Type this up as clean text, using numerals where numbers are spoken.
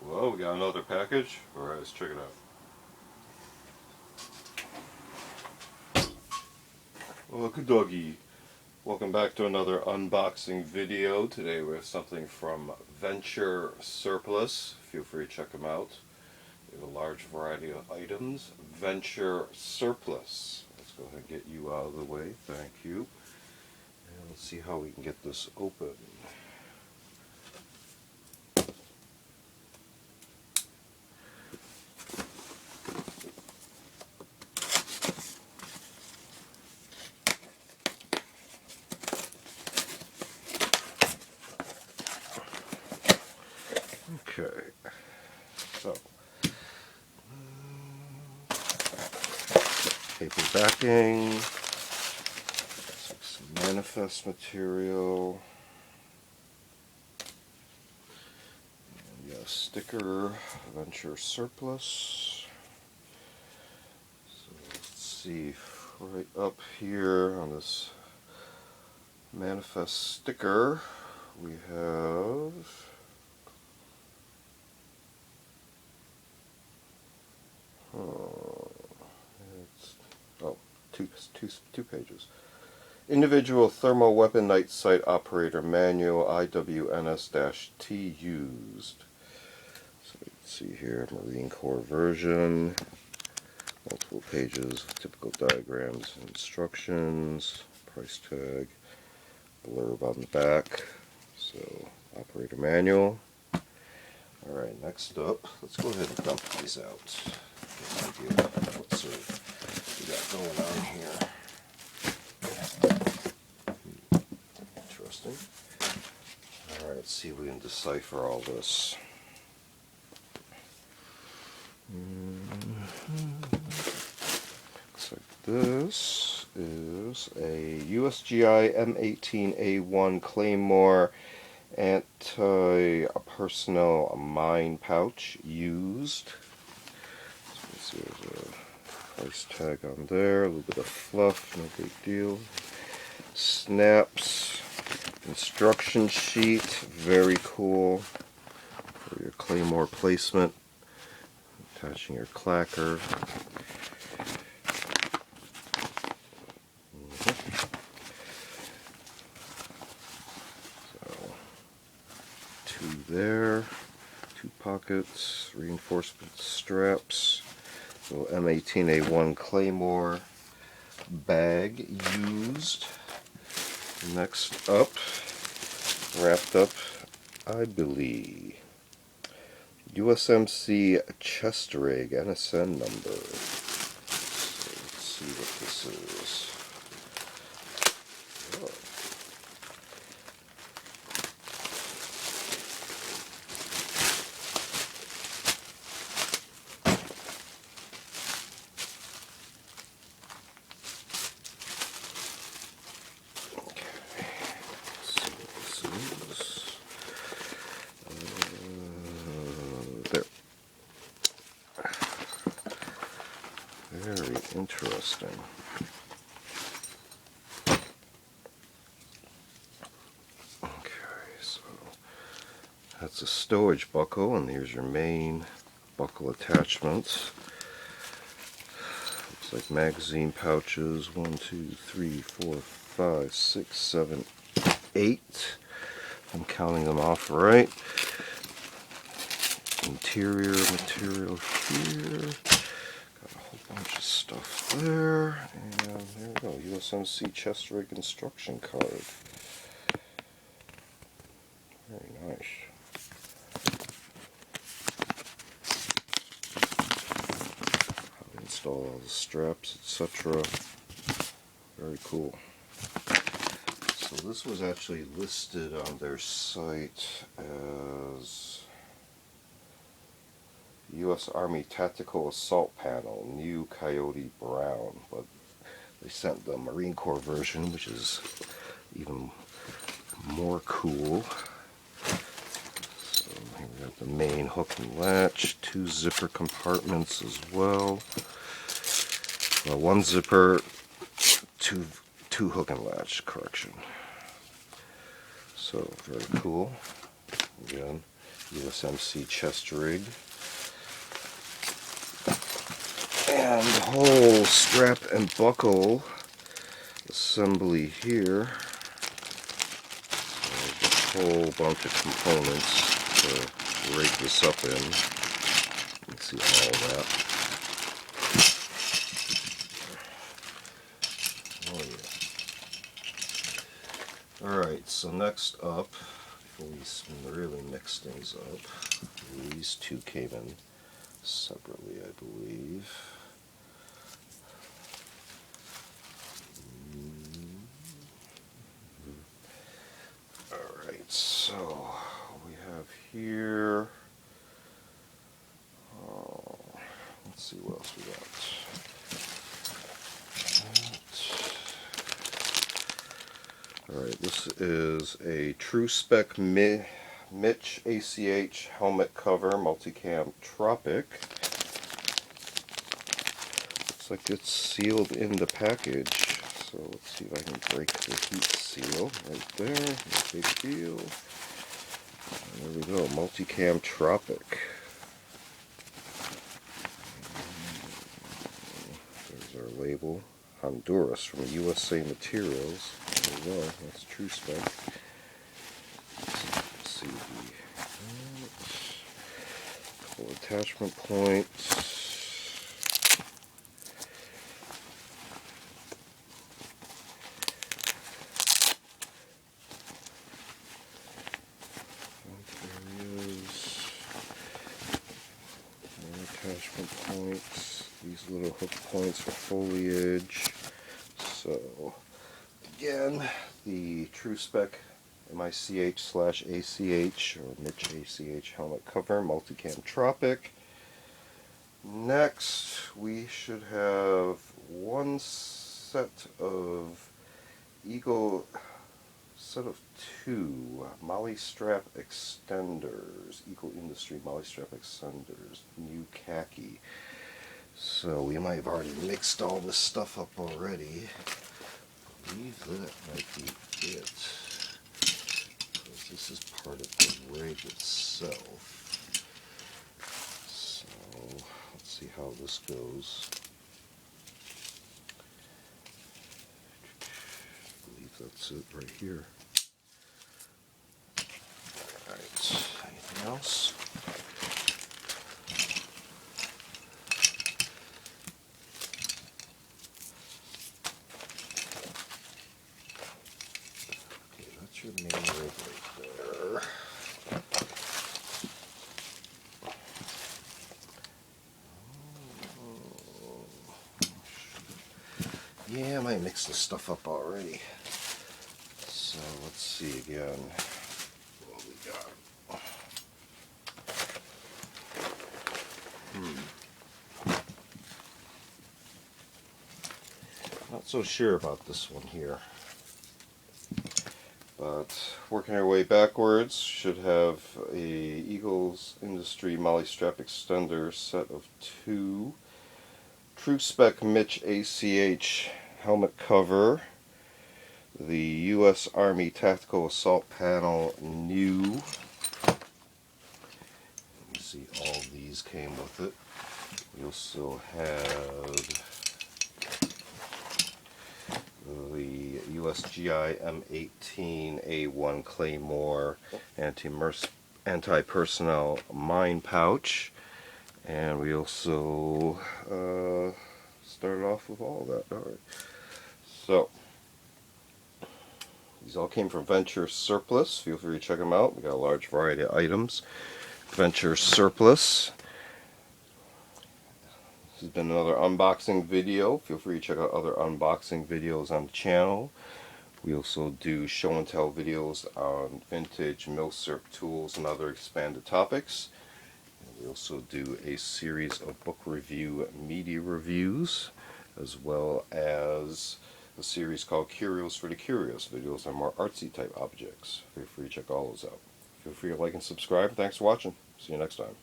Well, we got another package. Alright, let's check it out. Well, good doggy. Welcome back to another unboxing video. Today we have something from Venture Surplus. Feel free to check them out. They have a large variety of items. Venture Surplus. Let's go ahead and get you out of the way. Thank you. And let's see how we can get this open. Okay, so paper backing, some manifest material, and yeah, sticker, Venture Surplus. So let's see, right up here on this manifest sticker, we have two pages. Individual Thermal Weapon Night Sight Operator Manual, IWNS-T used. So you can see here, Marine Corps version, multiple pages, typical diagrams, instructions, price tag, blurb on the back. So, operator manual. Alright, next up, let's go ahead and dump these out. Get an idea of what sort of we got going on here. Interesting. Alright, let's see if we can decipher all this. Looks like this is a USGI M18A1 Claymore Antipersonnel mine pouch used. So there's a price tag on there, a little bit of fluff, no big deal. Snaps, instruction sheet, very cool for your Claymore placement. Attaching your clacker. There, two pockets, reinforcement straps, little M18A1 Claymore bag used. Next up, wrapped up, I believe, USMC chest rig NSN number. So let's see what this is. Oh. Very interesting. Okay, so that's a stowage buckle, and here's your main buckle attachments. Looks like magazine pouches, 1, 2, 3, 4, 5, 6, 7, 8. I'm counting them off right. Interior material here. Bunch of stuff there, and there we go, USMC chest rig instruction card. Very nice. How to install all the straps, etc. Very cool. So this was actually listed on their site as U.S. Army Tactical Assault Panel, new Coyote brown, but they sent the Marine Corps version, which is even more cool. So here we have the main hook and latch, 2 zipper compartments as well. Well, 1 zipper, two hook and latch, correction. So very cool. Again, USMC chest rig. And the whole strap and buckle assembly here. So a whole bunch of components to rig this up in. You can see all that. Oh yeah. Alright, so next up, before we really mix things up, these two came in separately, I believe. Alright, so we have here, let's see what else we got. Alright, this is a Tru-Spec MICH ACH helmet cover, Multicam Tropic. Looks like it's sealed in the package. So let's see if I can break the heat seal right there. No big deal. There we go, Multicam Tropic. There's our label. Honduras from USA Materials. There we go, that's Tru-Spec. Let's see the couple attachment points. Attachment points, these little hook points for foliage. So again, the Tru-Spec MICH/ACH or MICH ACH helmet cover, Multicam Tropic. Next we should have one set of two MOLLE strap extenders, Eagle Industry MOLLE strap extenders, new Khaki. So we might have already mixed all this stuff up already. I believe that might be it, because this is part of the rig itself. So let's see how this goes. I believe that's it right here. Alright, anything else? Okay, that's your main rig right there. Yeah, I might mix this stuff up already. So let's see again. Not so sure about this one here, but working our way backwards, should have a Eagles Industry MOLLE strap extender set of two, Tru-Spec MICH ACH helmet cover, the U.S. Army Tactical Assault Panel new. You see all of these came with it. We also have the USGI M18A1 Claymore Antipersonnel mine pouch, and we also started off with all of that. Alright, so these all came from Venture Surplus. Feel free to check them out. We got a large variety of items. Venture Surplus. This has been another unboxing video. Feel free to check out other unboxing videos on the channel. We also do show and tell videos on vintage milsurp tools and other expanded topics. And we also do a series of book review media reviews, as well as a series called Curios for the Curious, videos on more artsy type objects. Feel free to check all those out. Feel free to like and subscribe. Thanks for watching. See you next time.